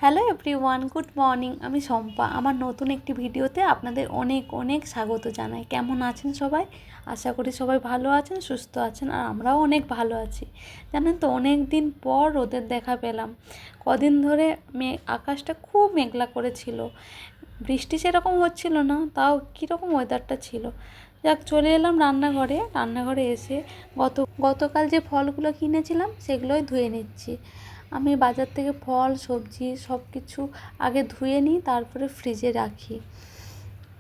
Hello everyone, good morning. আমি শম্পা। আমার নতুন একটি ভিডিওতে আপনাদের অনেক অনেক স্বাগত জানাই। কেমন আছেন সবাই? আশা করি সবাই ভালো আছেন, সুস্থ আছেন, আর আমরাও অনেক ভালো আছি। জানেন তো, অনেক দিন পর রোদের দেখা পেলাম। কদিন ধরে আকাশটা খুব মেঘলা করেছিল, বৃষ্টি সেরকম হচ্ছিল না, তাও কীরকম ওয়েদারটা ছিল। যাক, চলে এলাম রান্নাঘরে এসে গতকাল যে ফলগুলো কিনেছিলাম সেগুলোই ধুয়ে নিচ্ছি। আমি বাজার থেকে ফল সবজি সব কিছু আগে ধুয়ে নিই, তারপরে ফ্রিজে রাখি।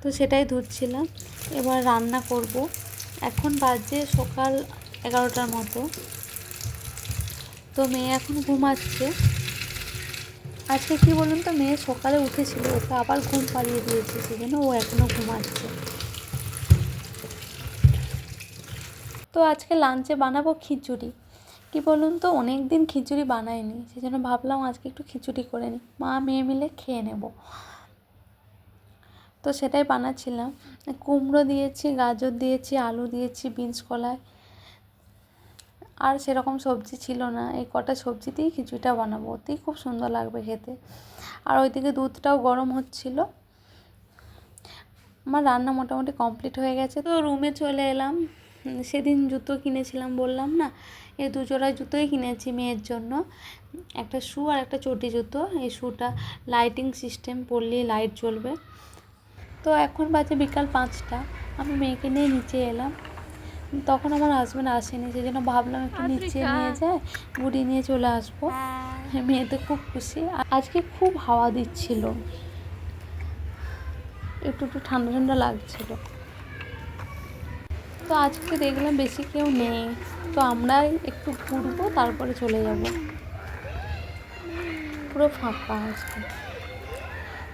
তো সেটাই ধুচ্ছিলাম। এবার রান্না করব। এখন বাজে সকাল 11টার মতো। তো মেয়ে এখন ঘুমাচ্ছে। আজকে কি বলুন তো, মেয়ে সকালে উঠেছিল, ওকে আবার ঘুম পাড়িয়ে দিয়েছে, সেজন্য ও এখনও ঘুমাচ্ছে। তো আজকে লাঞ্চে বানাবো খিচুড়ি। কি বলুন তো, অনেক দিন খিচুড়ি বানাইনি, সেই জন্য ভাবলাম আজকে একটু খিচুড়ি করে নিই, মা মেয়ে মিলে খেয়ে নেব। তো সেটাই বানাচ্ছিলাম। কুমড়ো দিয়েছি, গাজর দিয়েছি, আলু দিয়েছি, বিনস কলাই, আর সেরকম সবজি ছিল না। এই কটা সবজি দিয়েই খিচুড়িটা বানাবো, ওতেই খুব সুন্দর লাগবে খেতে। আর ওইদিকে দুধটাও গরম হচ্ছিল। আমার রান্না মোটামুটি কমপ্লিট হয়ে গেছে। তো রুমে চলে এলাম। সেদিন জুতো কিনেছিলাম বললাম না, এই দুজোড়া জুতোই কিনেছি মেয়ের জন্য, একটা শু আর একটা চটি জুতো। এই শুটা লাইটিং সিস্টেম, পরলেই লাইট জ্বলবে। তো এখন বাজে বিকাল 5টা, আমি মেয়েকে নিয়ে নিচে এলাম। তখন আমার হাজব্যান্ড আসেনি, সেই জন্য ভাবলাম একটু নিচে নিয়ে যায়, গুড়ি নিয়ে চলে আসবো। মেয়ে তো খুব খুশি। আজকে খুব হাওয়া দিচ্ছিল, একটু একটু ঠান্ডা ঠান্ডা লাগছিল। তো আজকে দেখলাম বেশি কেউ নেই, তো আমরাই একটু ঘুরবো, তারপরে চলে যাব। পুরো ফাঁকা আজকে।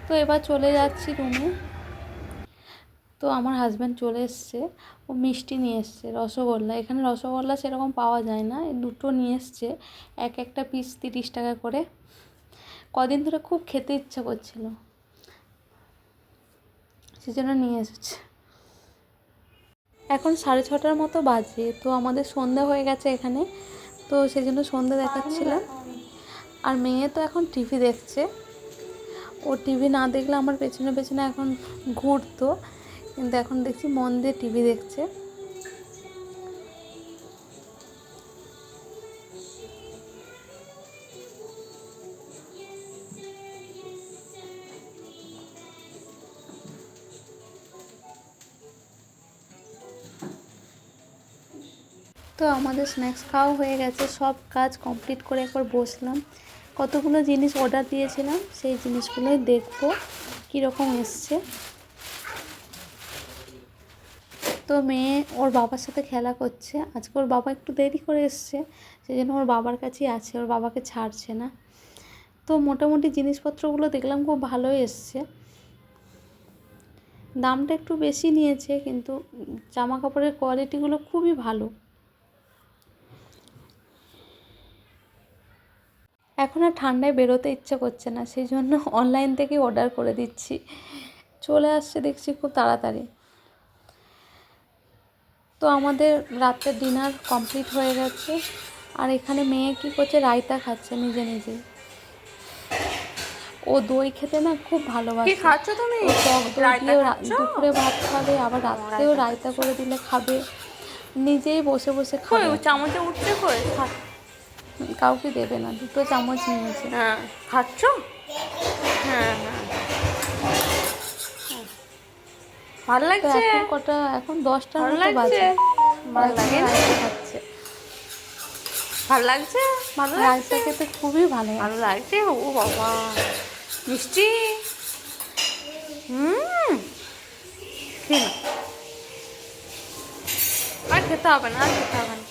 তো এবার চলে যাচ্ছি রুমে। তো আমার হাজব্যান্ড চলে এসছে, ও মিষ্টি নিয়ে এসছে, রসগোল্লা। এখানে রসগোল্লা সেরকম পাওয়া যায় না, এই দুটো নিয়ে এসছে, একটা পিস 30 টাকা করে। কদিন ধরে খুব খেতে ইচ্ছা করছিল, সেজন্য নিয়ে এসেছে। এখন 6:30টার মতো বাজে। তো আমাদের সন্ধ্যা হয়ে গেছে এখানে, তো সেজন্য সন্ধ্যা দেখাচ্ছিলাম। আর মেয়ে তো এখন টিভি দেখছে। ও টিভি না দেখলে আমার পেছনে পেছনে এখন ঘুরতো, কিন্তু এখন দেখছি মন দিয়ে টিভি দেখছে। তো আমাদের স্ন্যাক্স খাওয়া হয়ে গেছে, সব কাজ কমপ্লিট করে একবার বসলাম। কতগুলো জিনিস অর্ডার দিয়েছিলাম, সেই জিনিসগুলোই দেখবো কীরকম এসছে। তো মেয়ে ওর বাবার সাথে খেলা করছে। আজকে ওর বাবা একটু দেরি করে এসছে, সেই জন্য ওর বাবার কাছেই আছে, ওর বাবাকে ছাড়ছে না। তো মোটামুটি জিনিসপত্রগুলো দেখলাম খুব ভালোই এসছে। দামটা একটু বেশি নিয়েছে, কিন্তু জামা কাপড়ের কোয়ালিটিগুলো খুবই ভালো। এখন আর ঠান্ডায় বেরোতে ইচ্ছে করছে না, সেই জন্য অনলাইন থেকে অর্ডার করে দিচ্ছি, চলে আসছে দেখছি খুব তাড়াতাড়ি। তো আমাদের রাতের ডিনার কমপ্লিট হয়ে গেছে। আর এখানে মেয়ে কী করছে, রায়তা খাচ্ছে নিজে নিজে। ও দই খেতে না খুব ভালোবাসে। কি খাচ্ছ তুমি? ও টক দই দিয়ে দুপুরে ভাত খাবে, আবার রাত্রেও রায়তা করে দিলে খাবে, নিজেই বসে বসে খাবে। চামচে উঠছে কই? কাউকে দেবে না, 2 চামচ নিয়েছে। হ্যাঁ, খাচ্ছ? হ্যাঁ হ্যাঁ, ভালো তো লাগছে। এখন 10টার ভালো মতো লাগছে। বাজে, ভালো লাগে। রায়তা খাচ্ছে। ভালো লাগছে। ভালো রায়তা লাগছে। খেতে খুবই ভালো ভালো লাগে। লাগছে। ও বাবা, মিষ্টি। খেয়ে না, আর খেতে হবে না, আর খেতে হবে না।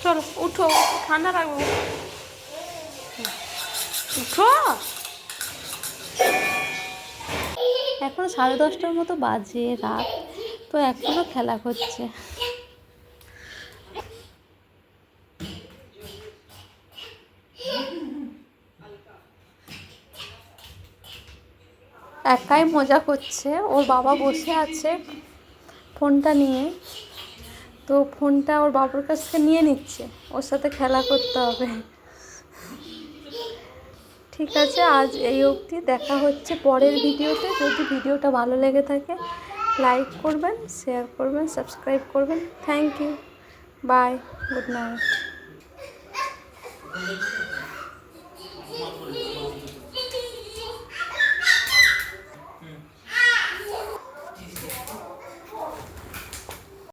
চলো উঠো, ঠান্ডা লাগবে। উঠো। এখন 10:30টার মতো বাজে রাত, তো এখনও খেলা করছে। একাই মজা করছে, ওর বাবা বসে আছে ফোনটা নিয়ে। তো ফোনটা ওর বাবার কাছ থেকে নিয়ে নিচ্ছে, ওর সাথে খেলা করতে হবে। ঠিক আছে, আজ এই অবধি, দেখা হচ্ছে পরের ভিডিওতে। যদি ভিডিওটা ভালো লেগে থাকে লাইক করবেন, শেয়ার করবেন, সাবস্ক্রাইব করবেন। Thank you, bye, good night.